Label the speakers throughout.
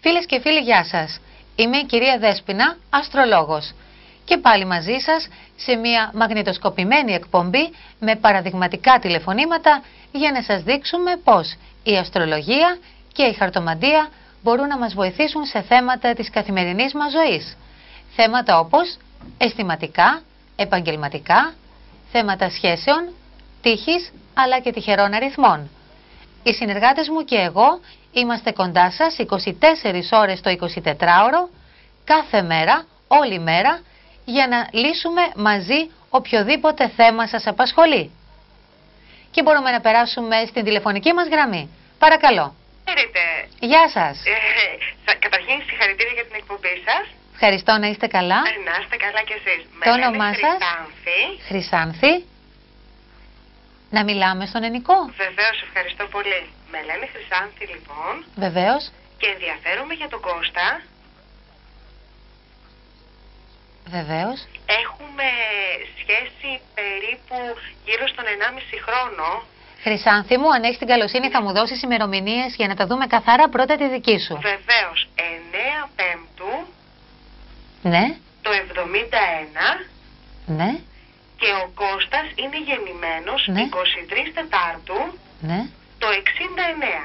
Speaker 1: Φίλες και φίλοι, γεια σας. Είμαι η κυρία Δέσποινα, αστρολόγος. Και πάλι μαζί σας σε μια μαγνητοσκοπημένη εκπομπή με παραδειγματικά τηλεφωνήματα για να σας δείξουμε πώς η αστρολογία και η χαρτομαντία μπορούν να μας βοηθήσουν σε θέματα της καθημερινής μας ζωής. Θέματα όπως αισθηματικά, επαγγελματικά, θέματα σχέσεων, τύχης αλλά και τυχερών αριθμών. Οι συνεργάτες μου και εγώ είμαστε κοντά σας 24 ώρες το 24ωρο, κάθε μέρα, όλη μέρα, για να λύσουμε μαζί οποιοδήποτε θέμα σας απασχολεί. Και μπορούμε να περάσουμε στην τηλεφωνική μας γραμμή. Παρακαλώ.
Speaker 2: Χαίρετε.
Speaker 1: Γεια σας.
Speaker 2: Καταρχήν συγχαρητήρια για την εκπομπή σας.
Speaker 1: Ευχαριστώ, να είστε καλά.
Speaker 2: Να είστε καλά κι εσείς.
Speaker 1: Το όνομά σας?
Speaker 2: Χρυσάνθη.
Speaker 1: Χρυσάνθη. Να μιλάμε στον ενικό.
Speaker 2: Βεβαίως, ευχαριστώ πολύ. Με λένε Χρυσάνθη λοιπόν.
Speaker 1: Βεβαίως.
Speaker 2: Και ενδιαφέρομαι για τον Κώστα.
Speaker 1: Βεβαίως.
Speaker 2: Έχουμε σχέση περίπου γύρω στον 1,5 χρόνο.
Speaker 1: Χρυσάνθη μου, αν έχεις την καλοσύνη θα μου δώσεις ημερομηνίες για να τα δούμε καθαρά, πρώτα τη δική σου.
Speaker 2: Βεβαίως, 9 Πέμπτου.
Speaker 1: Ναι.
Speaker 2: Το 71.
Speaker 1: Ναι.
Speaker 2: Και ο Κώστας είναι γεννημένος 23 Τετάρτου.
Speaker 1: Ναι.
Speaker 2: Το 69.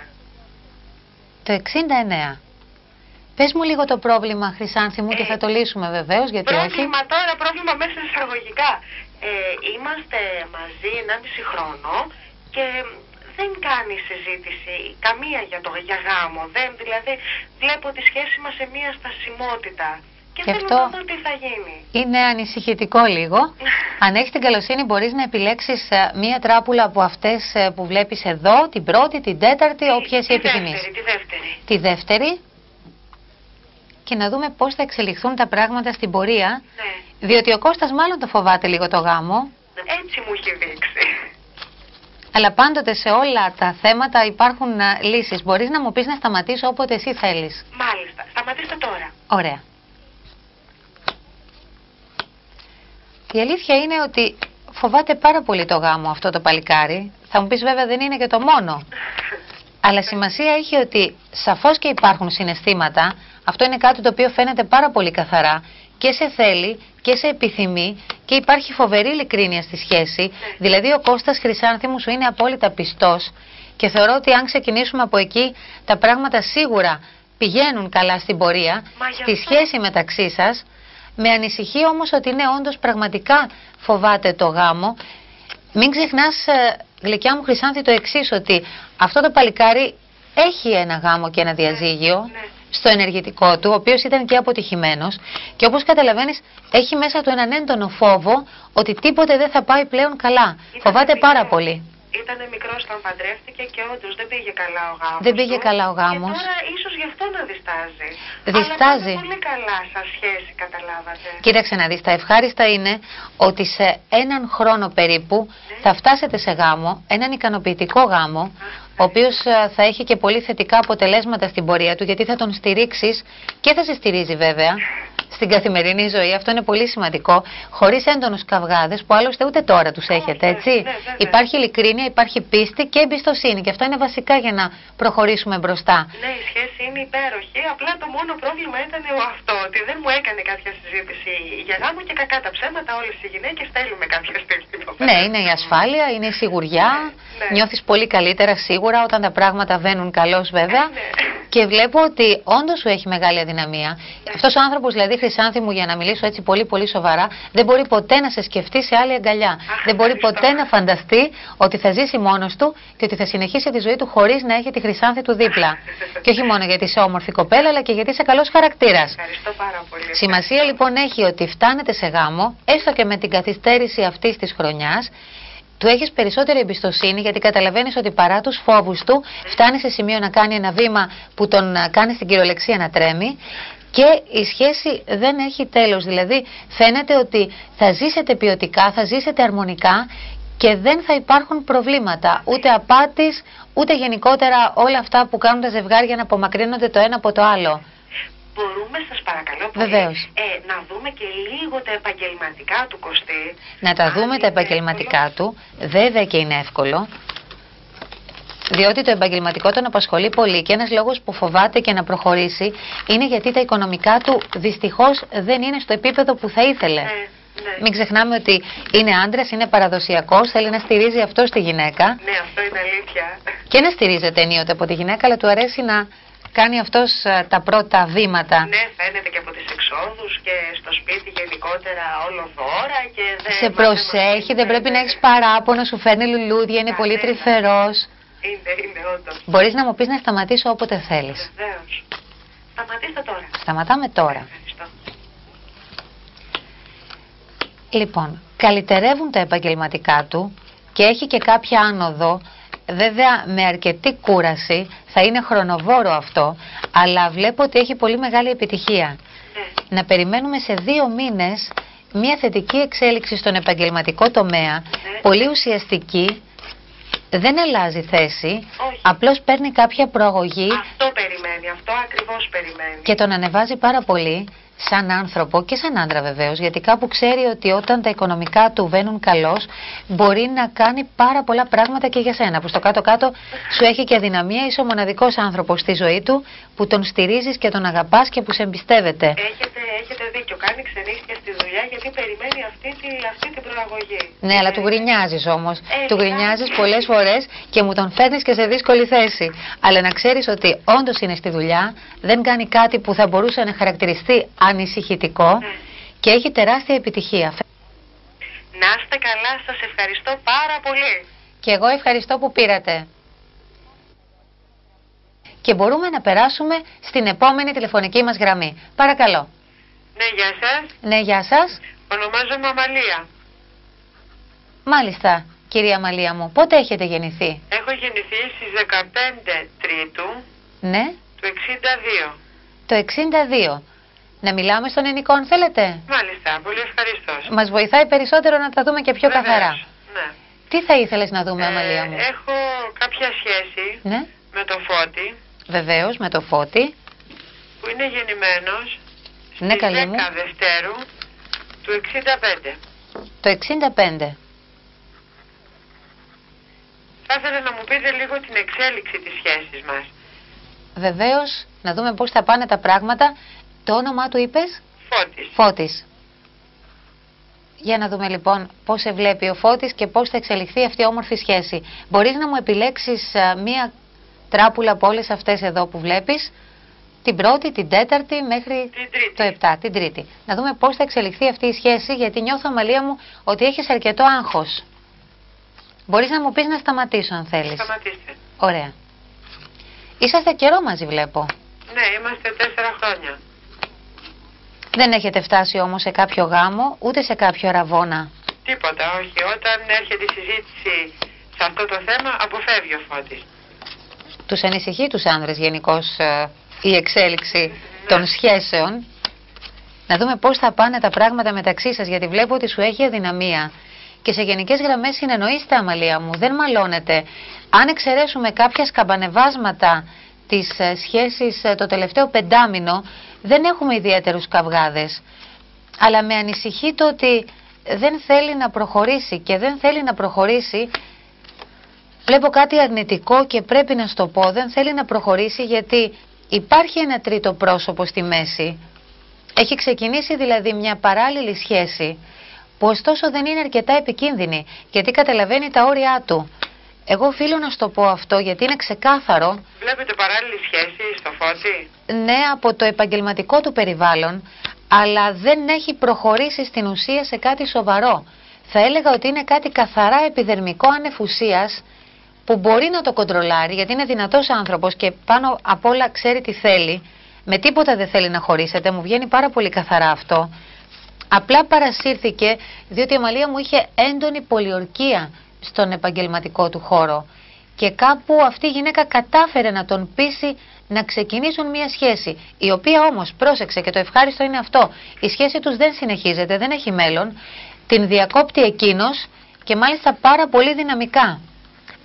Speaker 1: Το 69. Πες μου λίγο το πρόβλημα, Χρυσάνθη μου, και θα το λύσουμε βεβαίως, γιατί
Speaker 2: πρόβλημα
Speaker 1: όχι.
Speaker 2: Τώρα, πρόβλημα μέσα σε εισαγωγικά. Είμαστε μαζί 1,5 χρόνο και δεν κάνει συζήτηση καμία για γάμο. Δηλαδή, βλέπω τη σχέση μας σε μία στασιμότητα. Και θέλω να δω τι θα γίνει. Είναι
Speaker 1: ανησυχητικό λίγο. Αν έχεις την καλοσύνη μπορείς να επιλέξεις μία τράπουλα από αυτές που βλέπεις εδώ, την πρώτη, την τέταρτη, όποιες επιθυμείς. Τη δεύτερη. Και να δούμε πώς θα εξελιχθούν τα πράγματα στην πορεία.
Speaker 2: Ναι.
Speaker 1: Διότι ο Κώστας μάλλον το φοβάται λίγο το γάμο.
Speaker 2: Έτσι μου έχει δείξει.
Speaker 1: Αλλά πάντοτε σε όλα τα θέματα υπάρχουν λύσεις. Μπορείς να μου πεις να σταματήσω όποτε εσύ θέλεις.
Speaker 2: Μάλιστα. Σταματήστε τώρα.
Speaker 1: Ωραία. Η αλήθεια είναι ότι φοβάται πάρα πολύ το γάμο αυτό το παλικάρι. Θα μου πεις βέβαια δεν είναι και το μόνο. Αλλά σημασία έχει ότι σαφώς και υπάρχουν συναισθήματα. Αυτό είναι κάτι το οποίο φαίνεται πάρα πολύ καθαρά. Και σε θέλει και σε επιθυμεί και υπάρχει φοβερή ειλικρίνεια στη σχέση. Δηλαδή ο Κώστας, Χρυσάνθη μου, σου είναι απόλυτα πιστός. Και θεωρώ ότι αν ξεκινήσουμε από εκεί τα πράγματα σίγουρα πηγαίνουν καλά στην πορεία. Στη σχέση μεταξύ σας. Με ανησυχεί όμως ότι είναι όντως πραγματικά φοβάται το γάμο. Μην ξεχνάς, γλυκιά μου Χρυσάνθη, το εξής, ότι αυτό το παλικάρι έχει ένα γάμο και ένα διαζύγιο στο ενεργητικό του, ο οποίος ήταν και αποτυχημένος και όπως καταλαβαίνεις έχει μέσα του έναν έντονο φόβο ότι τίποτε δεν θα πάει πλέον καλά. Φοβάται πάρα πολύ.
Speaker 2: Ήτανε μικρός όταν παντρεύτηκε και όντως δεν πήγε καλά ο γάμος.
Speaker 1: Δεν πήγε καλά ο γάμος.
Speaker 2: Και τώρα ίσως γι' αυτό να διστάζει.
Speaker 1: Διστάζει.
Speaker 2: Αλλά πολύ καλά σαν σχέση, καταλάβατε.
Speaker 1: Κοίταξε να δεις, τα ευχάριστα είναι ότι σε έναν χρόνο περίπου θα φτάσετε σε γάμο, έναν ικανοποιητικό γάμο, ο οποίος θα έχει και πολύ θετικά αποτελέσματα στην πορεία του, γιατί θα τον στηρίξεις και θα σε στηρίζει βέβαια στην καθημερινή ζωή. Αυτό είναι πολύ σημαντικό, χωρίς έντονους καυγάδες που άλλωστε ούτε τώρα τους έχετε, έτσι. Υπάρχει ειλικρίνεια, υπάρχει πίστη και εμπιστοσύνη και αυτό είναι βασικά για να προχωρήσουμε μπροστά.
Speaker 2: Ναι, η σχέση είναι υπέροχη, απλά το μόνο πρόβλημα ήταν αυτό, ότι δεν μου έκανε κάποια συζήτηση για γάμο και κακά τα ψέματα όλες οι γυναίκες θέλουμε κάποια στιγμή.
Speaker 1: Ναι, είναι η ασφάλεια, είναι η σιγουριά, νιώθεις πολύ καλύτερα σίγουρα όταν τα πράγματα βαίνουν καλώς βέβαια. Και βλέπω ότι όντως σου έχει μεγάλη αδυναμία. Αυτός ο άνθρωπος, δηλαδή Χρυσάνθη μου, για να μιλήσω έτσι πολύ σοβαρά, δεν μπορεί ποτέ να σε σκεφτεί σε άλλη αγκαλιά. Δεν μπορεί ποτέ να φανταστεί ότι θα ζήσει μόνος του και ότι θα συνεχίσει τη ζωή του χωρίς να έχει τη Χρυσάνθη του δίπλα. Και όχι μόνο γιατί είσαι όμορφη κοπέλα, αλλά και γιατί είσαι καλός χαρακτήρας.
Speaker 2: Ευχαριστώ πάρα πολύ.
Speaker 1: Σημασία λοιπόν έχει ότι φτάνετε σε γάμο, έστω και με την καθυστέρηση αυτής της χρονιάς. Του έχεις περισσότερη εμπιστοσύνη γιατί καταλαβαίνεις ότι παρά τους φόβους του φτάνει σε σημείο να κάνει ένα βήμα που τον κάνει στην κυριολεξία να τρέμει και η σχέση δεν έχει τέλος. Δηλαδή φαίνεται ότι θα ζήσετε ποιοτικά, θα ζήσετε αρμονικά και δεν θα υπάρχουν προβλήματα, ούτε απάτης, ούτε γενικότερα όλα αυτά που κάνουν τα ζευγάρια να απομακρύνονται το ένα από το άλλο.
Speaker 2: Μπορούμε, σας παρακαλώ πολύ, να δούμε και λίγο τα επαγγελματικά του Κωστή.
Speaker 1: Να τα δούμε τα επαγγελματικά του, βέβαια και είναι εύκολο. Διότι το επαγγελματικό τον απασχολεί πολύ και ένας λόγος που φοβάται και να προχωρήσει είναι γιατί τα οικονομικά του δυστυχώς δεν είναι στο επίπεδο που θα ήθελε.
Speaker 2: Ναι.
Speaker 1: Μην ξεχνάμε ότι είναι άντρας, είναι παραδοσιακός, θέλει να στηρίζει αυτό τη γυναίκα.
Speaker 2: Ναι, αυτό είναι αλήθεια.
Speaker 1: Και να στηρίζεται ενίοτε από τη γυναίκα, αλλά του αρέσει να κάνει αυτός τα πρώτα βήματα.
Speaker 2: Ναι, φαίνεται και από τις εξόδους και στο σπίτι γενικότερα όλο δώρα και δεν...
Speaker 1: Σε προσέχει, δεν πρέπει να έχεις παράπονο, σου φέρνει λουλούδια, είναι πολύ τρυφερός.
Speaker 2: Είναι όντως.
Speaker 1: Μπορείς να μου πεις να σταματήσω όποτε θέλεις.
Speaker 2: Βεβαίως. Σταματήστε τώρα.
Speaker 1: Σταματάμε τώρα.
Speaker 2: Ευχαριστώ.
Speaker 1: Λοιπόν, καλυτερεύουν τα επαγγελματικά του και έχει και κάποια άνοδο, βέβαια με αρκετή κούραση, θα είναι χρονοβόρο αυτό, αλλά βλέπω ότι έχει πολύ μεγάλη επιτυχία.
Speaker 2: Ναι.
Speaker 1: Να περιμένουμε σε 2 μήνες μια θετική εξέλιξη στον επαγγελματικό τομέα,
Speaker 2: Ναι.
Speaker 1: πολύ ουσιαστική, δεν αλλάζει θέση,
Speaker 2: Όχι.
Speaker 1: απλώς παίρνει κάποια προαγωγή
Speaker 2: Αυτό περιμένει, αυτό ακριβώς περιμένει.
Speaker 1: και τον ανεβάζει πάρα πολύ σαν άνθρωπο και σαν άντρα βεβαίως, γιατί κάπου ξέρει ότι όταν τα οικονομικά του βαίνουν καλώς μπορεί να κάνει πάρα πολλά πράγματα και για σένα, που στο κάτω-κάτω σου έχει και αδυναμία, είσαι ο μοναδικός άνθρωπος στη ζωή του που τον στηρίζεις και τον αγαπάς και που σε εμπιστεύεται.
Speaker 2: Έχετε δίκιο, κάνει ξενύχια στη δουλειά γιατί περιμένει αυτή την προαγωγή.
Speaker 1: Ναι, αλλά του γκρινιάζεις όμως. Του
Speaker 2: λιγάκι.
Speaker 1: γκρινιάζεις πολλές φορές και μου τον φέρνεις και σε δύσκολη θέση. Αλλά να ξέρεις ότι όντως είναι στη δουλειά, δεν κάνει κάτι που θα μπορούσε να χαρακτηριστεί ανησυχητικό
Speaker 2: Ναι.
Speaker 1: και έχει τεράστια επιτυχία.
Speaker 2: Να είστε καλά, σας ευχαριστώ πάρα πολύ.
Speaker 1: Και εγώ ευχαριστώ που πήρατε. Και μπορούμε να περάσουμε στην επόμενη τηλεφωνική μας γραμμή. Παρακαλώ.
Speaker 2: Ναι, γεια σας.
Speaker 1: Ναι, γεια σας.
Speaker 2: Ονομάζομαι Αμαλία.
Speaker 1: Μάλιστα, κυρία Μαλία μου. Πότε έχετε γεννηθεί?
Speaker 2: Έχω γεννηθεί στις 15 Τρίτου
Speaker 1: Ναι,
Speaker 2: του 62.
Speaker 1: το 62. Να μιλάμε στον ενικό αν θέλετε.
Speaker 2: Μάλιστα, πολύ ευχαριστώς.
Speaker 1: Μας βοηθάει περισσότερο να τα δούμε και πιο
Speaker 2: Βεβαίως,
Speaker 1: καθαρά.
Speaker 2: Ναι.
Speaker 1: Τι θα ήθελες να δούμε, Αμαλία μου?
Speaker 2: Έχω κάποια σχέση
Speaker 1: Ναι,
Speaker 2: με το Φώτη
Speaker 1: βεβαίως, με το Φώτη.
Speaker 2: που είναι γεννημένος
Speaker 1: Ναι,
Speaker 2: στις
Speaker 1: καλή
Speaker 2: 10
Speaker 1: μου.
Speaker 2: Δευτέρου του 65.
Speaker 1: Το 65.
Speaker 2: Θα ήθελα να μου πείτε λίγο την εξέλιξη της σχέσης μας.
Speaker 1: Βεβαίως, να δούμε πώς θα πάνε τα πράγματα. Το όνομά του είπες?
Speaker 2: Φώτης.
Speaker 1: Φώτης. Για να δούμε λοιπόν πώς σε βλέπει ο Φώτης και πώς θα εξελιχθεί αυτή η όμορφη σχέση. Μπορείς να μου επιλέξεις μία τράπουλα από όλες αυτές εδώ που βλέπεις? Την πρώτη, την τέταρτη μέχρι
Speaker 2: Την Τρίτη.
Speaker 1: το 7, την τρίτη. Να δούμε πώς θα εξελιχθεί αυτή η σχέση, γιατί νιώθω, Αμαλία μου, ότι έχεις αρκετό άγχος. Μπορείς να μου πεις να σταματήσω αν θέλεις.
Speaker 2: Σταματήστε.
Speaker 1: Ωραία. Είσαστε καιρό μαζί βλέπω.
Speaker 2: Ναι, είμαστε 4 χρόνια.
Speaker 1: Δεν έχετε φτάσει όμως σε κάποιο γάμο, ούτε σε κάποιο αραβώνα.
Speaker 2: Τίποτα, όχι. Όταν έρχεται η συζήτηση σε αυτό το θέμα, αποφεύγει ο Φώτης.
Speaker 1: Τους ανησυχεί τους άνδρες γενικώς η εξέλιξη των σχέσεων. Να δούμε πώς θα πάνε τα πράγματα μεταξύ σας, γιατί βλέπω ότι σου έχει αδυναμία. Και σε γενικές γραμμές συνεννοείστε, Αμαλία μου, δεν μαλώνετε. Αν εξαιρέσουμε κάποια σκαμπανεβάσματα της σχέσης το τελευταίο 5μηνο, δεν έχουμε ιδιαίτερους καυγάδες. Αλλά με ανησυχεί το ότι δεν θέλει να προχωρήσει και δεν θέλει να προχωρήσει. Βλέπω κάτι αρνητικό και πρέπει να στο πω, δεν θέλει να προχωρήσει γιατί υπάρχει ένα τρίτο πρόσωπο στη μέση. Έχει ξεκινήσει δηλαδή μια παράλληλη σχέση που ωστόσο δεν είναι αρκετά επικίνδυνη γιατί καταλαβαίνει τα όρια του. Εγώ οφείλω να στο πω αυτό γιατί είναι ξεκάθαρο.
Speaker 2: Βλέπετε παράλληλη σχέση στο Φώτη?
Speaker 1: Ναι, από το επαγγελματικό του περιβάλλον, αλλά δεν έχει προχωρήσει στην ουσία σε κάτι σοβαρό. Θα έλεγα ότι είναι κάτι καθαρά επιδερμικό ανεφουσίας που μπορεί να το κοντρολάρει γιατί είναι δυνατός άνθρωπος και πάνω απ' όλα ξέρει τι θέλει. Με τίποτα δεν θέλει να χωρίσετε, μου βγαίνει πάρα πολύ καθαρά αυτό. Απλά παρασύρθηκε διότι η Αμαλία μου είχε έντονη πολιορκία στον επαγγελματικό του χώρο και κάπου αυτή η γυναίκα κατάφερε να τον πείσει να ξεκινήσουν μια σχέση, η οποία όμως, πρόσεξε και το ευχάριστο είναι αυτό, η σχέση τους δεν συνεχίζεται, δεν έχει μέλλον, την διακόπτει εκείνος και μάλιστα πάρα πολύ δυναμικά.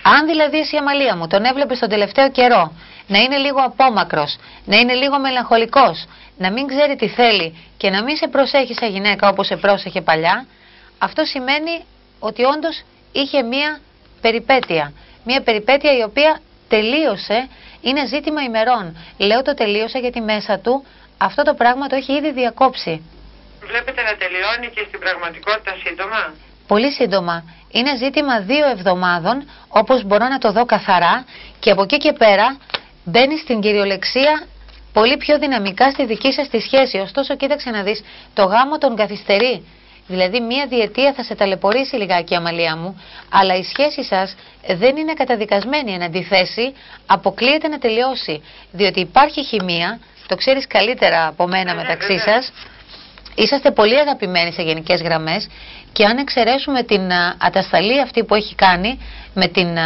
Speaker 1: Αν δηλαδή εσύ, Αμαλία μου, τον έβλεπες τον τελευταίο καιρό να είναι λίγο απόμακρος, να είναι λίγο μελαγχολικός, να μην ξέρει τι θέλει και να μην σε προσέχει σαν γυναίκα όπως σε πρόσεχε παλιά, αυτό σημαίνει ότι όντως είχε μία περιπέτεια. Μία περιπέτεια η οποία τελείωσε, είναι ζήτημα ημερών. Λέω το τελείωσε γιατί μέσα του αυτό το πράγμα το έχει ήδη διακόψει.
Speaker 2: Βλέπετε να τελειώνει και στην πραγματικότητα σύντομα.
Speaker 1: Πολύ σύντομα. Είναι ζήτημα 2 εβδομάδων, όπως μπορώ να το δω καθαρά, και από εκεί και πέρα μπαίνει στην κυριολεξία πολύ πιο δυναμικά στη δική σας τη σχέση. Ωστόσο, κοίταξε να δεις, το γάμο τον καθυστερεί. Δηλαδή, μία διετία θα σε ταλαιπωρήσει λιγάκι, Αμαλία μου, αλλά η σχέση σας δεν είναι καταδικασμένη. Εν αντιθέσει, αποκλείεται να τελειώσει. Διότι υπάρχει χημεία, το ξέρεις καλύτερα από μένα μεταξύ σας. Είσαστε πολύ αγαπημένοι σε γενικές γραμμές και αν εξαιρέσουμε την ατασταλή αυτή που έχει κάνει με την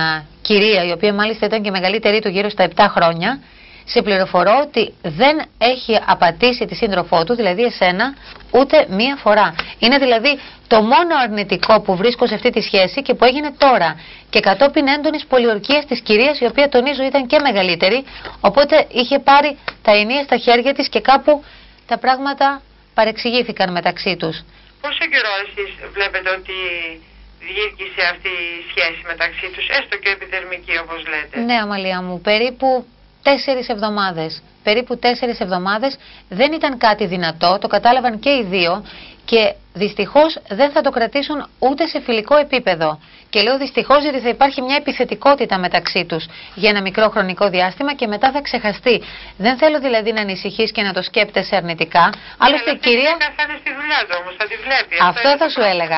Speaker 1: κυρία, η οποία μάλιστα ήταν και μεγαλύτερη του γύρω στα 7 χρόνια, σε πληροφορώ ότι δεν έχει απατήσει τη σύντροφό του, δηλαδή εσένα, ούτε μία φορά. Είναι δηλαδή το μόνο αρνητικό που βρίσκω σε αυτή τη σχέση και που έγινε τώρα. Και κατόπιν έντονης πολιορκίας της κυρίας, η οποία τονίζω ήταν και μεγαλύτερη, οπότε είχε πάρει τα ενία στα χέρια της και κάπου τα πράγματα παρεξηγήθηκαν μεταξύ τους.
Speaker 2: Πόσο καιρό εσείς βλέπετε ότι διήρκησε αυτή η σχέση μεταξύ τους, έστω και επιδερμική όπως λέτε?
Speaker 1: Ναι, Αμαλία μου, περίπου 4 εβδομάδες. Περίπου 4 εβδομάδες. Δεν ήταν κάτι δυνατό, το κατάλαβαν και οι δύο και δυστυχώς δεν θα το κρατήσουν ούτε σε φιλικό επίπεδο. Και λέω δυστυχώς γιατί θα υπάρχει μια επιθετικότητα μεταξύ τους για ένα μικρό χρονικό διάστημα και μετά θα ξεχαστεί. Δεν θέλω δηλαδή να ανησυχείς και να το σκέπτεσαι αρνητικά. Άλλωστε η κυρία...
Speaker 2: Θα είναι στη δουλειά του όμως, θα τη βλέπει.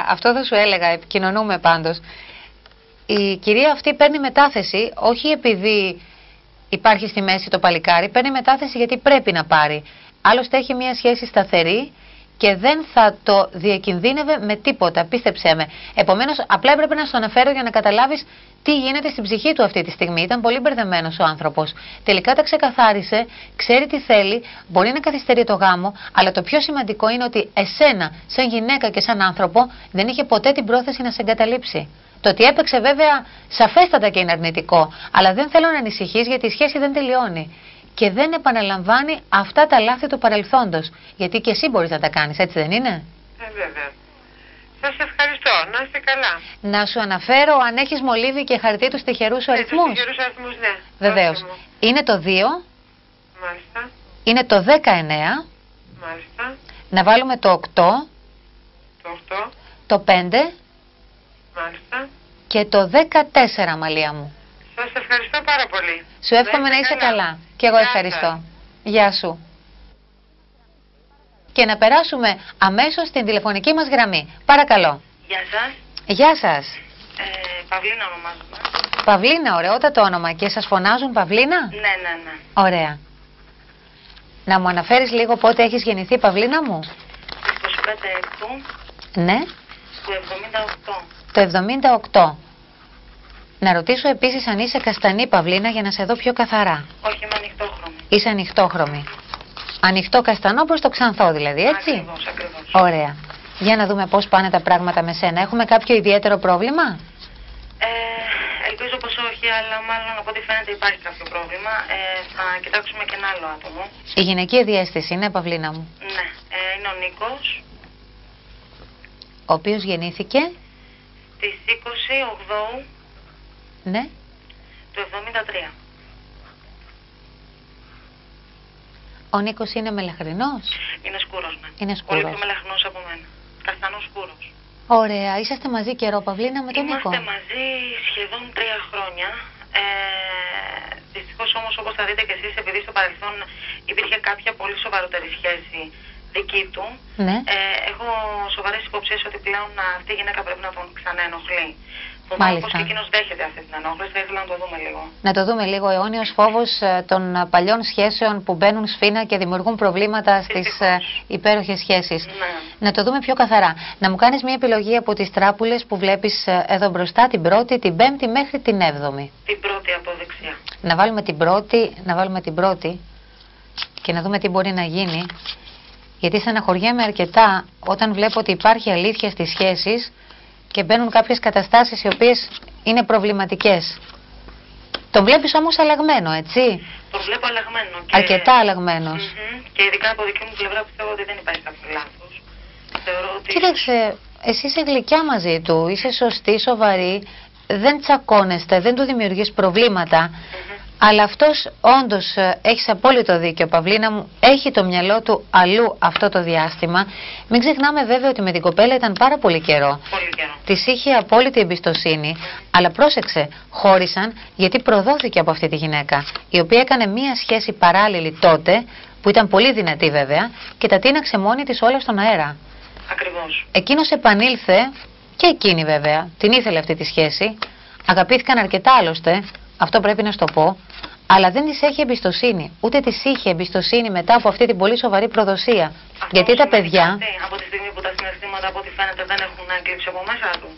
Speaker 1: Αυτό θα σου έλεγα, επικοινωνούμε πάντως. Η κυρία αυτή παίρνει μετάθεση, όχι επειδή υπάρχει στη μέση το παλικάρι, παίρνει μετάθεση γιατί πρέπει να πάρει. Άλλωστε έχει μια σχέση σταθερή και δεν θα το διακινδύνευε με τίποτα, πίστεψέ με. Επομένως, απλά έπρεπε να στο αναφέρω για να καταλάβεις τι γίνεται στην ψυχή του αυτή τη στιγμή. Ήταν πολύ μπερδεμένος ο άνθρωπος. Τελικά τα ξεκαθάρισε, ξέρει τι θέλει, μπορεί να καθυστερεί το γάμο, αλλά το πιο σημαντικό είναι ότι εσένα, σαν γυναίκα και σαν άνθρωπο, δεν είχε ποτέ την πρόθεση να σε εγκαταλείψει. Το ότι έπαιξε βέβαια σαφέστατα και είναι αρνητικό, αλλά δεν θέλω να ανησυχείς γιατί η σχέση δεν τελειώνει. Και δεν επαναλαμβάνει αυτά τα λάθη του παρελθόντος. Γιατί και εσύ μπορείς να τα κάνεις, έτσι δεν είναι?
Speaker 2: Βέβαια. Σας ευχαριστώ. Να είστε καλά.
Speaker 1: Να σου αναφέρω αν έχεις μολύβι και χαρτί τους τυχερούς αριθμούς.
Speaker 2: Τους τυχερούς αριθμούς, ναι.
Speaker 1: Βεβαίως. Είναι το 2.
Speaker 2: Μάλιστα.
Speaker 1: Είναι το 19.
Speaker 2: Μάλιστα.
Speaker 1: Να βάλουμε το 8.
Speaker 2: Το 8.
Speaker 1: Το 5.
Speaker 2: Μάλιστα.
Speaker 1: Και το 14, Αμαλία μου.
Speaker 2: Σας ευχαριστώ πάρα πολύ.
Speaker 1: Σου εύχομαι να είσαι καλά. Και εγώ ευχαριστώ. Γεια σου. Και να περάσουμε αμέσως στην τηλεφωνική μας γραμμή. Παρακαλώ.
Speaker 2: Γεια σας.
Speaker 1: Γεια σας.
Speaker 2: Παυλίνα ονομάζομαι.
Speaker 1: Παυλίνα, ωραιότατο όνομα. Και σας φωνάζουν Παυλίνα?
Speaker 2: Ναι.
Speaker 1: Ωραία. Να μου αναφέρεις λίγο πότε έχεις γεννηθεί, Παυλίνα μου?
Speaker 2: 25 Έκτου.
Speaker 1: Ναι.
Speaker 2: Του 78.
Speaker 1: Το 78. Να ρωτήσω επίσης αν είσαι καστανή, Παυλίνα, για να σε δω πιο καθαρά.
Speaker 2: Όχι, είμαι ανοιχτόχρωμη.
Speaker 1: Είσαι ανοιχτόχρωμη. Ανοιχτό καστανό προς το ξανθό δηλαδή, έτσι?
Speaker 2: Ακριβώς.
Speaker 1: Ωραία. Για να δούμε πώς πάνε τα πράγματα με σένα. Έχουμε κάποιο ιδιαίτερο πρόβλημα?
Speaker 2: Ελπίζω πως όχι, αλλά μάλλον από ό,τι φαίνεται υπάρχει κάποιο πρόβλημα. Θα κοιτάξουμε και ένα άλλο άτομο.
Speaker 1: Η γυναικεία διαίσθηση είναι, Παυλίνα μου?
Speaker 2: Ναι, είναι ο Νίκος.
Speaker 1: Ο οποίος γεννήθηκε
Speaker 2: στις 28
Speaker 1: ναι.
Speaker 2: του 73.
Speaker 1: Ο Νίκος είναι μελαχρινός?
Speaker 2: Είναι σκούρος, ναι.
Speaker 1: Είναι σκούρος.
Speaker 2: Πολύ πιο μελαχρινός από μένα. Καστανός σκούρος.
Speaker 1: Ωραία. Είσαστε μαζί καιρό, Παυλίνα, με τον Νίκο?
Speaker 2: Είμαστε μαζί σχεδόν 3 χρόνια. Δυστυχώς όμως, όπως θα δείτε και εσείς, επειδή στο παρελθόν υπήρχε κάποια πολύ σοβαρότερη σχέση δική του,
Speaker 1: ναι.
Speaker 2: έχω σοβαρές υποψίες ότι πλέον αυτή η γυναίκα πρέπει να τον ξαναενοχλεί.
Speaker 1: Μάλιστα.
Speaker 2: Πως και εκείνος δέχεται αυτή την ενόχληση, θα ήθελα να το δούμε λίγο.
Speaker 1: Να το δούμε λίγο. Αιώνιος φόβος των παλιών σχέσεων που μπαίνουν σφήνα και δημιουργούν προβλήματα στις υπέροχες σχέσεις.
Speaker 2: Ναι.
Speaker 1: Να το δούμε πιο καθαρά. Να μου κάνεις μια επιλογή από τις τράπουλες που βλέπεις εδώ μπροστά, την πρώτη, την πέμπτη μέχρι την 7η.
Speaker 2: Την πρώτη από δεξιά.
Speaker 1: Να βάλουμε την πρώτη και να δούμε τι μπορεί να γίνει. Γιατί στεναχωριέμαι αρκετά όταν βλέπω ότι υπάρχει αλήθεια στις σχέσεις και μπαίνουν κάποιες καταστάσεις οι οποίες είναι προβληματικές. Τον βλέπεις όμως αλλαγμένο, έτσι?
Speaker 2: Τον βλέπω αλλαγμένο. Και...
Speaker 1: αρκετά αλλαγμένος.
Speaker 2: Και ειδικά από δική μου πλευρά πιστεύω ότι δεν υπάρχει κάποιο λάθος. Θεωρώ ότι...
Speaker 1: Κοίταξε, εσύ είσαι γλυκιά μαζί του, είσαι σωστή, σοβαρή, δεν τσακώνεστε, δεν του δημιουργείς προβλήματα. Αλλά αυτός όντως, έχεις απόλυτο δίκιο, Παυλίνα μου, έχει το μυαλό του αλλού αυτό το διάστημα. Μην ξεχνάμε βέβαια ότι με την κοπέλα ήταν πάρα πολύ καιρό.
Speaker 2: Πολύ καιρό.
Speaker 1: Της είχε απόλυτη εμπιστοσύνη, αλλά πρόσεξε, χώρισαν γιατί προδόθηκε από αυτή τη γυναίκα, η οποία έκανε μία σχέση παράλληλη τότε, που ήταν πολύ δυνατή βέβαια, και τα τίναξε μόνη της όλα στον αέρα.
Speaker 2: Ακριβώς.
Speaker 1: Εκείνος επανήλθε, και εκείνη βέβαια, την ήθελε αυτή τη σχέση, αγαπήθηκαν αρκετά άλλωστε, αυτό πρέπει να σου το πω, αλλά δεν της έχει εμπιστοσύνη. Ούτε της είχε εμπιστοσύνη μετά από αυτή την πολύ σοβαρή προδοσία.
Speaker 2: Αυτό
Speaker 1: Γιατί τα παιδιά.
Speaker 2: Από τη στιγμή που τα συναισθήματα, από ό,τι φαίνεται, δεν έχουν εκλείψει από μέσα του.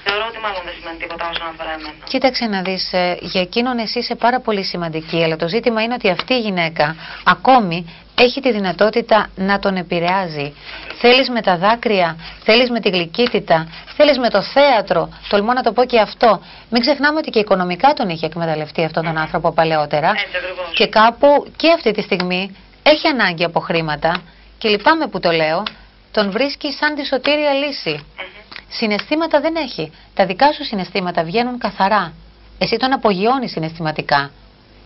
Speaker 2: Θεωρώ ότι μάλλον δεν σημαίνει τίποτα όσον αφορά εμένα.
Speaker 1: Κοίταξε να δεις, για εκείνον εσύ είσαι πάρα πολύ σημαντική, αλλά το ζήτημα είναι ότι αυτή η γυναίκα ακόμη έχει τη δυνατότητα να τον επηρεάζει. Θέλεις με τα δάκρυα, θέλεις με τη γλυκύτητα, θέλεις με το θέατρο, τολμώ να το πω και αυτό. Μην ξεχνάμε ότι και οικονομικά τον είχε εκμεταλλευτεί αυτόν τον άνθρωπο παλαιότερα.
Speaker 2: Έτσι ακριβώς.
Speaker 1: Και κάπου και αυτή τη στιγμή έχει ανάγκη από χρήματα και λυπάμαι που το λέω, τον βρίσκει σαν τη σωτήρια λύση. Συναισθήματα δεν έχει. Τα δικά σου συναισθήματα βγαίνουν καθαρά. Εσύ τον απογειώνεις συναισθηματικά.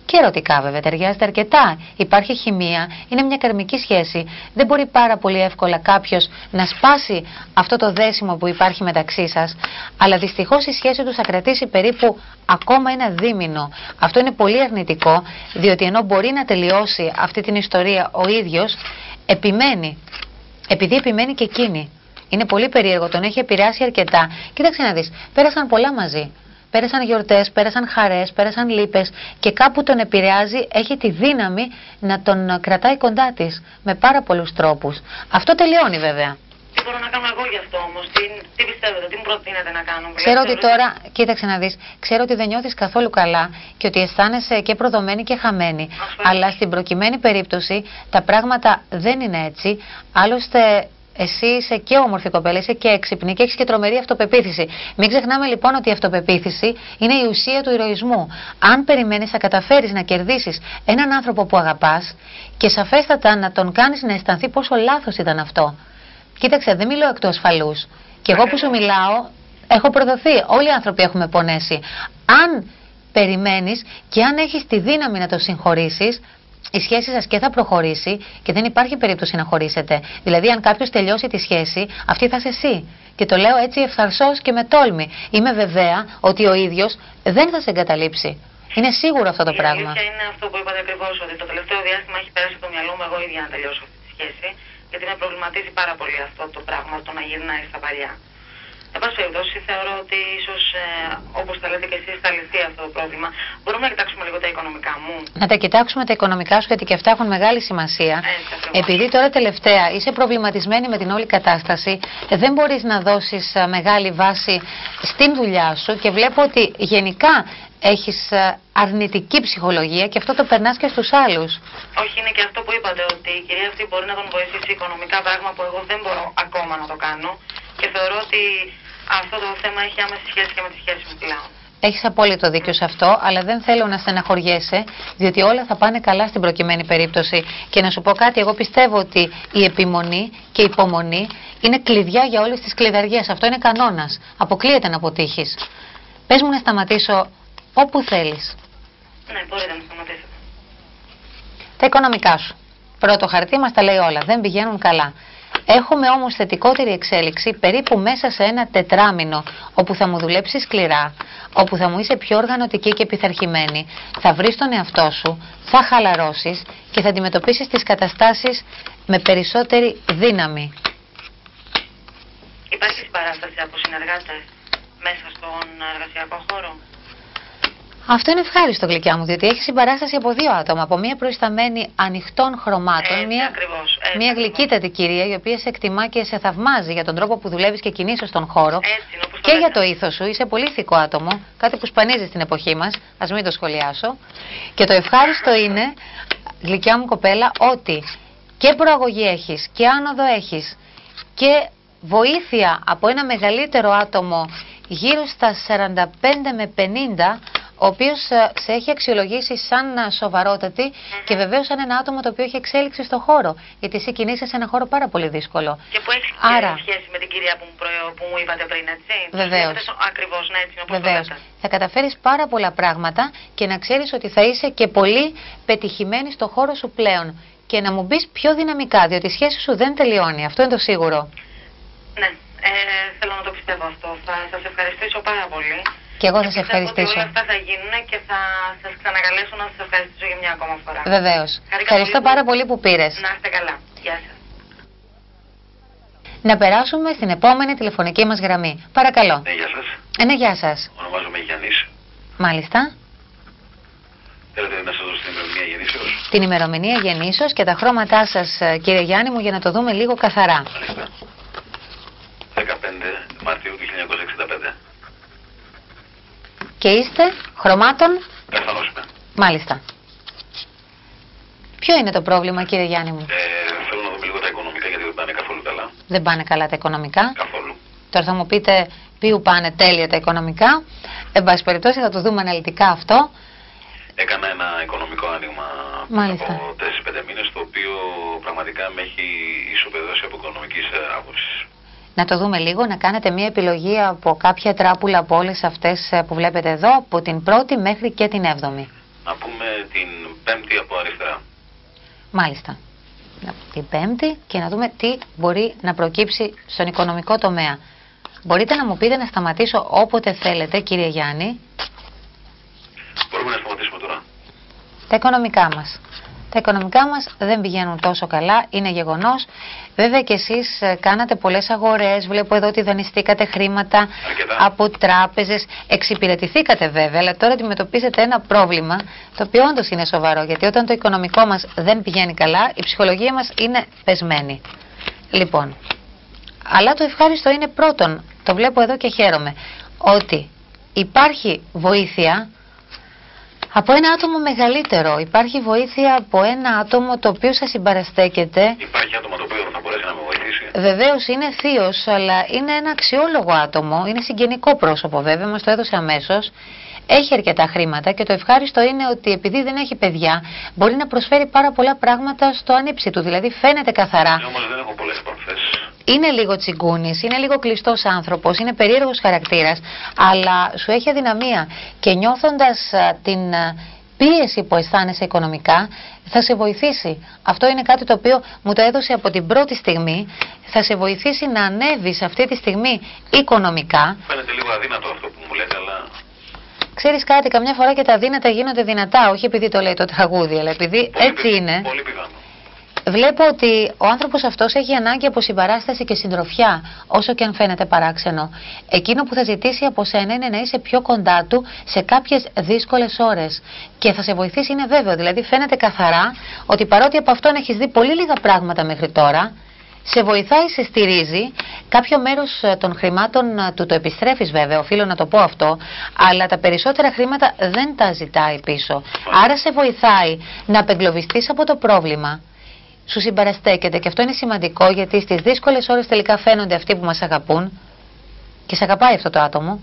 Speaker 1: Και ερωτικά βέβαια, ταιριάζεται αρκετά. Υπάρχει χημεία, είναι μια καρμική σχέση. Δεν μπορεί πάρα πολύ εύκολα κάποιος να σπάσει αυτό το δέσιμο που υπάρχει μεταξύ σας. Αλλά δυστυχώς η σχέση τους θα κρατήσει περίπου ακόμα ένα δίμηνο. Αυτό είναι πολύ αρνητικό, διότι ενώ μπορεί να τελειώσει αυτή την ιστορία ο ίδιος, επιμένει. Επειδή επιμένει και εκείνη. Είναι πολύ περίεργο, τον έχει επηρεάσει αρκετά. Κοίταξε να δεις, πέρασαν πολλά μαζί. Πέρασαν γιορτές, πέρασαν χαρές, πέρασαν λύπες και κάπου τον επηρεάζει, έχει τη δύναμη να τον κρατάει κοντά της με πάρα πολλούς τρόπους. Αυτό τελειώνει βέβαια.
Speaker 2: Τι μπορώ να κάνω εγώ γι' αυτό όμως, τι πιστεύετε, τι μου προτείνετε να κάνω?
Speaker 1: Ξέρω ότι τώρα, κοίταξε να δεις, ξέρω ότι δεν νιώθεις καθόλου καλά και ότι αισθάνεσαι και προδομένη και χαμένη. Αλλά στην προκειμένη περίπτωση τα πράγματα δεν είναι έτσι. Άλλωστε, εσύ είσαι και όμορφη κοπέλα, είσαι και έξυπνη και έχεις και τρομερή αυτοπεποίθηση. Μην ξεχνάμε λοιπόν ότι η αυτοπεποίθηση είναι η ουσία του ηρωισμού. Αν περιμένεις θα καταφέρεις να κερδίσεις έναν άνθρωπο που αγαπάς και σαφέστατα να τον κάνεις να αισθανθεί πόσο λάθος ήταν αυτό. Κοίταξε, δεν μιλάω εκ του ασφαλούς. Και εγώ που σου μιλάω έχω προδοθεί. Όλοι οι άνθρωποι έχουμε πονέσει. Αν περιμένεις και αν έχεις τη δύναμη να το συγχωρήσεις, η σχέση σας και θα προχωρήσει και δεν υπάρχει περίπτωση να χωρίσετε. Δηλαδή, αν κάποιος τελειώσει τη σχέση, αυτή θα είσαι εσύ. Και το λέω έτσι ευθαρσώς και με τόλμη. Είμαι βεβαία ότι ο ίδιος δεν θα σε εγκαταλείψει. Είναι σίγουρο αυτό το πράγμα.
Speaker 2: Η αλήθεια είναι αυτό που είπατε ακριβώς, ότι το τελευταίο διάστημα έχει περάσει από το μυαλό μου εγώ ίδια να τελειώσω αυτή τη σχέση. Γιατί με προβληματίζει πάρα πολύ αυτό το πράγμα, το να γυρνάει στα παλιά. Εν πάση περιπτώσει, θεωρώ ότι ίσως, όπως τα λέτε και εσείς, θα λυθεί αυτό το πρόβλημα. Μπορούμε να κοιτάξουμε λίγο τα οικονομικά μου?
Speaker 1: Να τα κοιτάξουμε τα οικονομικά σου, γιατί και αυτά έχουν μεγάλη σημασία. Επειδή τώρα τελευταία είσαι προβληματισμένη με την όλη κατάσταση, δεν μπορείς να δώσεις μεγάλη βάση στην δουλειά σου και βλέπω ότι γενικά έχεις αρνητική ψυχολογία και αυτό το περνάς και στους άλλους.
Speaker 2: Όχι, είναι και αυτό που είπατε, ότι η κυρία αυτή μπορεί να τον βοηθήσει οικονομικά, πράγμα που εγώ δεν μπορώ ακόμα να το κάνω. Και θεωρώ ότι αυτό το θέμα έχει άμεση σχέση και με τη σχέση μου πλέον.
Speaker 1: Έχεις απόλυτο δίκιο σε αυτό, αλλά δεν θέλω να στεναχωριέσαι, διότι όλα θα πάνε καλά στην προκειμένη περίπτωση. Και να σου πω κάτι, εγώ πιστεύω ότι η επιμονή και η υπομονή είναι κλειδιά για όλες τις κλειδαριές. Αυτό είναι κανόνας. Αποκλείεται να αποτύχεις. Πες μου να σταματήσω όπου θέλεις.
Speaker 2: Ναι, μπορείτε να σταματήσετε.
Speaker 1: Τα οικονομικά σου. Πρώτο χαρτί μας τα λέει όλα. Δεν πηγαίνουν καλά. Έχουμε όμως θετικότερη εξέλιξη περίπου μέσα σε ένα τετράμινο, όπου θα μου δουλέψεις σκληρά, όπου θα μου είσαι πιο οργανωτική και πειθαρχημένη, θα βρεις τον εαυτό σου, θα χαλαρώσεις και θα αντιμετωπίσεις τις καταστάσεις με περισσότερη δύναμη.
Speaker 2: Υπάρχει συμπαράσταση από συνεργάτες μέσα στον εργασιακό χώρο?
Speaker 1: Αυτό είναι ευχάριστο, γλυκιά μου, διότι έχει συμπαράσταση από δύο άτομα. Από μία προϊσταμένη ανοιχτών χρωμάτων, μία γλυκύτατη κυρία, η οποία σε εκτιμά και σε θαυμάζει για τον τρόπο που δουλεύεις και κινείσαι στον χώρο. Και για το ήθος σου. Είσαι πολύ ηθικό άτομο, κάτι που σπανίζει στην εποχή μας. Ας μην το σχολιάσω. Και το ευχάριστο είναι, γλυκιά μου κοπέλα, ότι και προαγωγή έχεις και άνοδο έχεις και βοήθεια από ένα μεγαλύτερο άτομο γύρω στα 45 με 50. ο οποίος σε έχει αξιολογήσει σαν σοβαρότατη και βεβαίως σαν ένα άτομο το οποίο έχει εξέλιξη στο χώρο. Γιατί εσύ κινείσαι σε ένα χώρο πάρα πολύ δύσκολο.
Speaker 2: Και που έχει σχέση με την κυρία που μου είπατε πριν, έτσι.
Speaker 1: Βεβαίως.
Speaker 2: Ακριβώς, ναι, έτσι όπως
Speaker 1: Βεβαίως. Θα καταφέρεις πάρα πολλά πράγματα και να ξέρεις ότι θα είσαι και πολύ πετυχημένη στο χώρο σου πλέον. Και να μου μπεις πιο δυναμικά, διότι η σχέση σου δεν τελειώνει. Αυτό είναι το σίγουρο.
Speaker 2: Ναι, θέλω να το πιστεύω αυτό. Θα σας ευχαριστήσω πάρα πολύ.
Speaker 1: Και εγώ θα σε ευχαριστήσω.
Speaker 2: Όλα αυτά θα γίνουν και θα σας ξανακαλέσω να σας ευχαριστήσω για μια ακόμα φορά.
Speaker 1: Βεβαίως. Ευχαριστώ πάρα πολύ που πήρες.
Speaker 2: Να είστε καλά. Γεια σας.
Speaker 1: Να περάσουμε στην επόμενη τηλεφωνική μας γραμμή. Παρακαλώ.
Speaker 3: Ναι, γεια σας.
Speaker 1: Ναι, γεια σας.
Speaker 3: Ονομάζομαι Γιάννης.
Speaker 1: Μάλιστα.
Speaker 3: Θέλετε να σας δώσω την ημερομηνία γεννήσεως?
Speaker 1: Την ημερομηνία γεννήσεως και τα χρώματά σας, κύριε Γιάννη μου, για να το δούμε λίγο καθαρά.
Speaker 3: Μάλιστα. 15 Μαρτίου του 1965.
Speaker 1: Και είστε χρωμάτων?
Speaker 3: Καθανός είμαι.
Speaker 1: Μάλιστα. Ποιο είναι το πρόβλημα, κύριε Γιάννη μου?
Speaker 3: Θέλω να δούμε λίγο τα οικονομικά, γιατί δεν πάνε καθόλου καλά.
Speaker 1: Δεν πάνε καλά τα οικονομικά.
Speaker 3: Καθόλου.
Speaker 1: Τώρα θα μου πείτε ποιου πάνε τέλεια τα οικονομικά. Εν πάση περιπτώσει θα το δούμε αναλυτικά αυτό.
Speaker 3: Έκανα ένα οικονομικό άνοιγμα
Speaker 1: Μάλιστα.
Speaker 3: από 4-5 μήνες, το οποίο πραγματικά με έχει ισοπεδώσει από οικονομικής άποψης.
Speaker 1: Να το δούμε λίγο, να κάνετε μια επιλογή από κάποια τράπουλα από όλες αυτές που βλέπετε εδώ, από την πρώτη μέχρι και την 7η.
Speaker 3: Να πούμε την 5η από αριστερά.
Speaker 1: Μάλιστα. Την 5η και να δούμε τι μπορεί να προκύψει στον οικονομικό τομέα. Μπορείτε να μου πείτε να σταματήσω όποτε θέλετε, κύριε Γιάννη.
Speaker 3: Μπορούμε να σταματήσουμε τώρα.
Speaker 1: Τα οικονομικά μας. Τα οικονομικά μας δεν πηγαίνουν τόσο καλά, είναι γεγονός. Βέβαια και εσείς κάνατε πολλές αγορές, βλέπω εδώ ότι δανειστήκατε χρήματα από τράπεζες, εξυπηρετηθήκατε βέβαια, αλλά τώρα αντιμετωπίζετε ένα πρόβλημα το οποίο όντως είναι σοβαρό, γιατί όταν το οικονομικό μας δεν πηγαίνει καλά, η ψυχολογία μας είναι πεσμένη. Λοιπόν, αλλά το ευχάριστο είναι πρώτον, το βλέπω εδώ και χαίρομαι, ότι υπάρχει βοήθεια από ένα άτομο μεγαλύτερο. Υπάρχει βοήθεια από ένα άτομο το οποίο σας συμπαραστέκεται.
Speaker 3: Υπάρχει άτομο το οποίο θα μπορέσει να με βοηθήσει?
Speaker 1: Βεβαίως είναι θείος, αλλά είναι ένα αξιόλογο άτομο. Είναι συγγενικό πρόσωπο βέβαια, μας το έδωσε αμέσως. Έχει αρκετά χρήματα και το ευχάριστο είναι ότι επειδή δεν έχει παιδιά, μπορεί να προσφέρει πάρα πολλά πράγματα στο ανήψη του. Δηλαδή φαίνεται καθαρά.
Speaker 3: Όμως δεν έχω πολλές επαφές.
Speaker 1: Είναι λίγο τσιγκούνης, είναι λίγο κλειστός άνθρωπος, είναι περίεργος χαρακτήρας, αλλά σου έχει αδυναμία και νιώθοντας την πίεση που αισθάνεσαι οικονομικά, θα σε βοηθήσει. Αυτό είναι κάτι το οποίο μου το έδωσε από την πρώτη στιγμή, θα σε βοηθήσει να ανέβεις αυτή τη στιγμή οικονομικά.
Speaker 3: Φαίνεται λίγο αδύνατο αυτό που μου λέτε, αλλά...
Speaker 1: Ξέρεις κάτι, καμιά φορά και τα αδύνατα γίνονται δυνατά, όχι επειδή το λέει το τραγούδι, αλλά επειδή έτσι είναι.
Speaker 3: Πολύ πιθανό.
Speaker 1: Βλέπω ότι ο άνθρωπος αυτός έχει ανάγκη από συμπαράσταση και συντροφιά, όσο και αν φαίνεται παράξενο. Εκείνο που θα ζητήσει από σένα είναι να είσαι πιο κοντά του σε κάποιες δύσκολες ώρες. Και θα σε βοηθήσει, είναι βέβαιο. Δηλαδή, φαίνεται καθαρά ότι παρότι από αυτόν έχεις δει πολύ λίγα πράγματα μέχρι τώρα, σε βοηθάει, σε στηρίζει. Κάποιο μέρος των χρημάτων του το επιστρέφεις βέβαια, οφείλω να το πω αυτό, αλλά τα περισσότερα χρήματα δεν τα ζητάει πίσω. Άρα σε βοηθάει να απεγκλωβιστείς από το πρόβλημα. Σου συμπαραστέκεται και αυτό είναι σημαντικό, γιατί στις δύσκολες ώρες τελικά φαίνονται αυτοί που μας αγαπούν και σε αγαπάει αυτό το άτομο.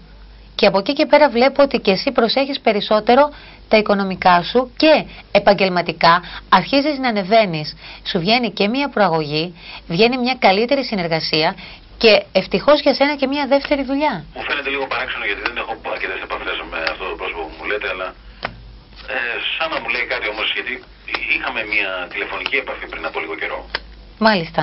Speaker 1: Και από εκεί και πέρα βλέπω ότι και εσύ προσέχεις περισσότερο τα οικονομικά σου και επαγγελματικά αρχίζεις να ανεβαίνεις. Σου βγαίνει και μια προαγωγή, βγαίνει μια καλύτερη συνεργασία και ευτυχώς για σένα και μια δεύτερη δουλειά.
Speaker 3: Μου φαίνεται λίγο παράξενο γιατί δεν έχω αρκετές επαφές με αυτό το πρόσωπο που μου λέτε, αλλά σαν να μου λέει κάτι όμως, γιατί είχαμε μια τηλεφωνική επαφή πριν από λίγο καιρό.
Speaker 1: Μάλιστα.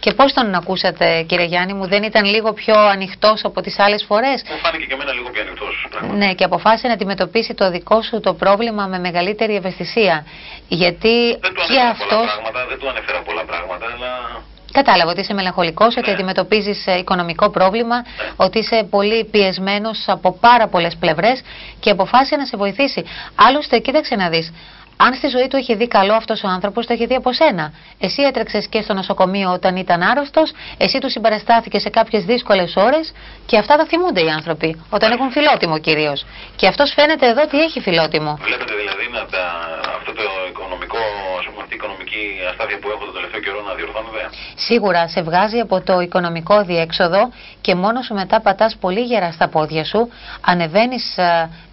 Speaker 1: Και πώς τον ακούσατε, κύριε Γιάννη μου, δεν ήταν λίγο πιο ανοιχτός από τις άλλες φορές?
Speaker 3: Μου φάνηκε και εμένα λίγο πιο ανοιχτός.
Speaker 1: Ναι, και αποφάσισε να αντιμετωπίσει το δικό σου το πρόβλημα με μεγαλύτερη ευαισθησία. Γιατί
Speaker 3: δεν του
Speaker 1: και
Speaker 3: ανέφερα
Speaker 1: αυτός...
Speaker 3: πολλά πράγματα, δεν του ανέφερα πολλά πράγματα, αλλά...
Speaker 1: Κατάλαβα ότι είσαι μελαγχολικός, ότι αντιμετωπίζεις οικονομικό πρόβλημα, ότι είσαι πολύ πιεσμένος από πάρα πολλές πλευρές και αποφάσισε να σε βοηθήσει. Άλλωστε, κοίταξε να δεις. Αν στη ζωή του έχει δει καλό αυτός ο άνθρωπος, το έχει δει από σένα. Εσύ έτρεξες και στο νοσοκομείο όταν ήταν άρρωστος, εσύ του συμπαραστάθηκες σε κάποιες δύσκολες ώρες και αυτά τα θυμούνται οι άνθρωποι, όταν έχουν φιλότιμο κυρίως. Και αυτός φαίνεται εδώ ότι έχει φιλότιμο.
Speaker 3: Βλέπετε δηλαδή αυτό το οικονομικό, αυτή η οικονομική αστάθεια που έχω το τελευταίο καιρό να διορθώνεται?
Speaker 1: Σίγουρα σε βγάζει από το οικονομικό διέξοδο και μόνο σου μετά πατάς πολύ γερά στα πόδια σου, ανεβαίνεις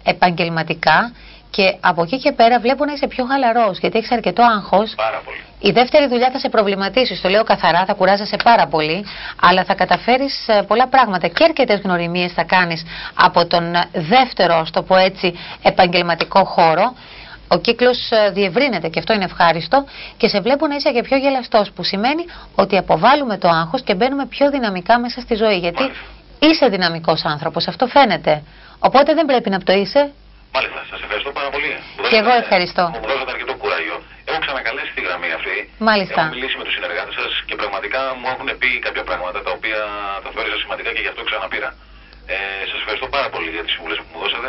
Speaker 1: επαγγελματικά και από εκεί και πέρα βλέπω να είσαι πιο χαλαρός γιατί έχεις αρκετό άγχος.
Speaker 3: Πάρα πολύ.
Speaker 1: Η δεύτερη δουλειά θα σε προβληματίσει, το λέω καθαρά, θα κουράζεσαι πάρα πολύ, αλλά θα καταφέρεις πολλά πράγματα και αρκετές γνωριμίες θα κάνεις από τον δεύτερο, ας το πω έτσι, επαγγελματικό χώρο. Ο κύκλος διευρύνεται και αυτό είναι ευχάριστο και σε βλέπω να είσαι και πιο γελαστός, που σημαίνει ότι αποβάλλουμε το άγχος και μπαίνουμε πιο δυναμικά μέσα στη ζωή, γιατί είσαι δυναμικός άνθρωπος, αυτό φαίνεται. Οπότε δεν πρέπει να πτωείσαι.
Speaker 3: Μάλιστα, σας ευχαριστώ πάρα πολύ.
Speaker 1: Και εγώ ευχαριστώ.
Speaker 3: Μου δώσατε αρκετό κουράγιο. Έχω ξανακαλέσει τη γραμμή αυτή.
Speaker 1: Μάλιστα.
Speaker 3: Έχω μιλήσει με τους συνεργάτες σας και πραγματικά μου έχουν πει κάποια πράγματα τα οποία τα θεώρησα σημαντικά και γι' αυτό ξαναπήρα. Σας ευχαριστώ πάρα πολύ για τις συμβουλές που μου δώσατε.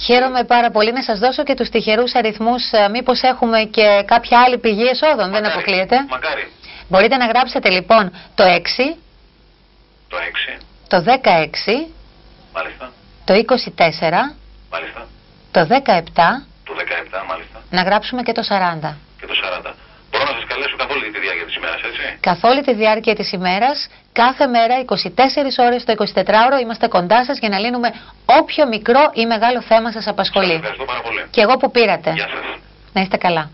Speaker 1: Χαίρομαι πάρα πολύ. Να σας δώσω και τους τυχερούς αριθμούς, μήπως έχουμε και κάποια άλλη πηγή εσόδων, δεν αποκλείεται.
Speaker 3: Μακάρι.
Speaker 1: Μπορείτε να γράψετε λοιπόν το 6,
Speaker 3: Το 6.
Speaker 1: το 16,
Speaker 3: Μάλιστα.
Speaker 1: το 24,
Speaker 3: Μάλιστα.
Speaker 1: το 17,
Speaker 3: Το 17, μάλιστα.
Speaker 1: να γράψουμε και το 40.
Speaker 3: Και το 40. Μπορώ να σας καλέσω καθ' όλη τη διάρκεια της ημέρας, έτσι?
Speaker 1: Καθ' όλη τη διάρκεια της ημέρας, κάθε μέρα, 24 ώρες το 24ωρο, είμαστε κοντά σας για να λύνουμε όποιο μικρό ή μεγάλο θέμα σας απασχολεί.
Speaker 3: Σας ευχαριστώ πάρα πολύ.
Speaker 1: Και εγώ που πήρατε.
Speaker 3: Γεια σας.
Speaker 1: Να είστε καλά.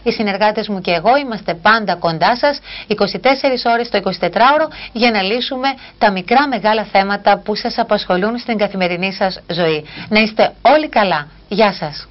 Speaker 1: Οι συνεργάτες μου και εγώ είμαστε πάντα κοντά σας 24 ώρες το 24ωρο για να λύσουμε τα μικρά μεγάλα θέματα που σας απασχολούν στην καθημερινή σας ζωή. Να είστε όλοι καλά. Γεια σας.